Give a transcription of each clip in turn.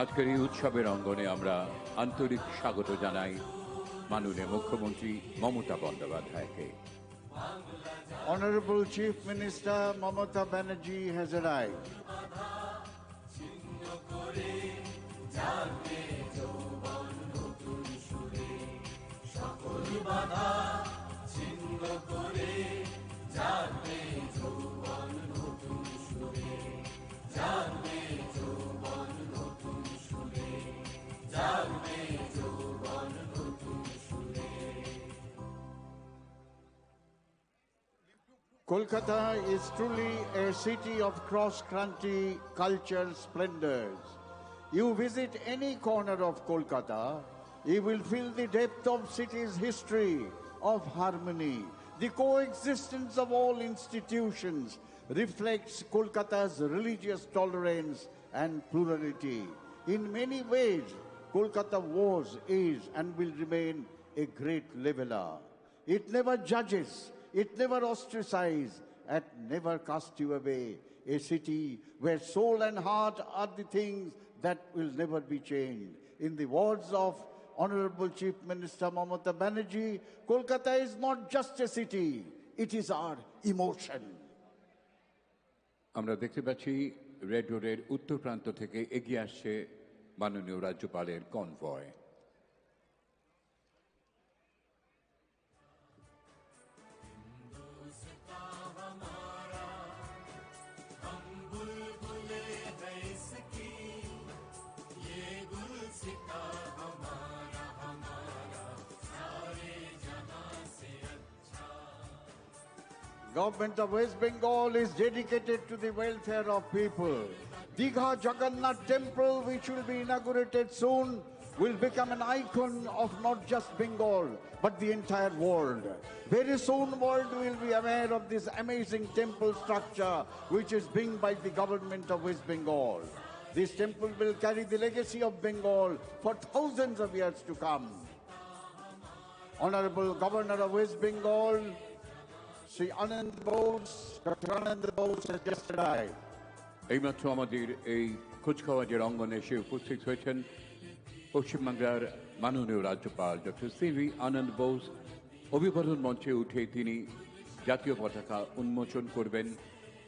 আজকের এই উৎসবের অঙ্গনে আমরা আন্তরিক স্বাগত জানাই মাননীয় মুখ্যমন্ত্রী মমতা বন্দ্যোপাধ্যায়কে। Honorable Chief Minister Mamata Banerjee has arrived. Kolkata is truly a city of cross-country cultural splendors. You visit any corner of Kolkata, you will feel the depth of city's history of harmony. The coexistence of all institutions reflects Kolkata's religious tolerance and plurality. In many ways, Kolkata was, is, and will remain a great leveler. It never judges, it never ostracizes, and never casts you away. A city where soul and heart are the things that will never be changed. In the words of Honorable Chief Minister Mamata Banerjee, Kolkata is not just a city, it is our emotion. আমরা দেখতে পাচ্ছি red রোডের উত্তর প্রান্ত থেকে এগিয়ে আসছে মাননীয় রাজ্যপালের convoy. Government of West Bengal is dedicated to the welfare of people. Digha Jagannath Temple, which will be inaugurated soon, will become an icon of not just Bengal, but the entire world. Very soon, world will be aware of this amazing temple structure, which is being by the government of West Bengal. This temple will carry the legacy of Bengal for thousands of years to come. Honorable Governor of West Bengal, Sri Anand Bose, Dr. Anand Bose has just arrived. এইমাত্র আমাদের এই কুচকাওয়াজের অঙ্গনে এসে উপস্থিত হয়েছেন পশ্চিমবাংলার মাননীয় রাজ্যপাল ডক্টর সিভি আনন্দ বোস। অভিবাদন মঞ্চে উঠে তিনি জাতীয় পতাকা উন্মোচন করবেন,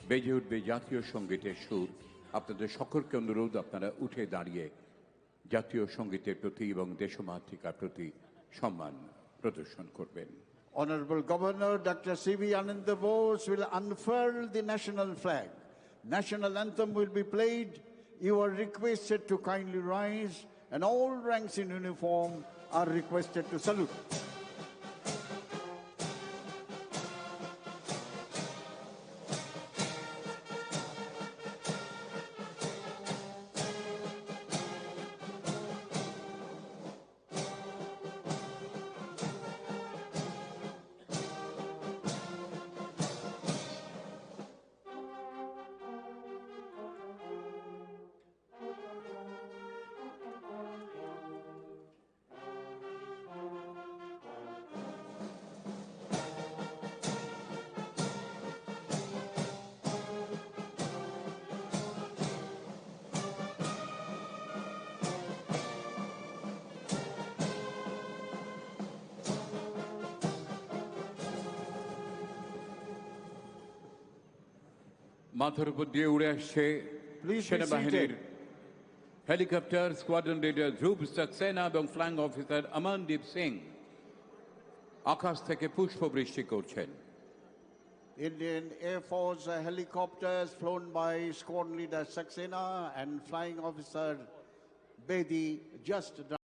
বেজে উঠবে জাতীয় সঙ্গীতের সুর। আপনাদের সকলকে অনুরোধ, আপনারা উঠে দাঁড়িয়ে জাতীয় সঙ্গীতের প্রতি এবং দেশমাতৃকার প্রতি সম্মান প্রদর্শন করবেন। Honorable Governor Dr. C.V. Ananda Bose will unfurl the national flag. National anthem will be played. You are requested to kindly rise, and all ranks in uniform are requested to salute. মাথার উপর দিয়ে উড়ে আসছে সেনাবাহিনীর helicopter. Squadron leader ধ্রুব সাক্সেনা এবং ফ্ল্যাং officer Amandeep Singh আকাশ থেকে পুষ্পবৃষ্টি করছেন। Indian Air Force helicopters flown by Squadron Leader Saxena and Flying Officer Bedi just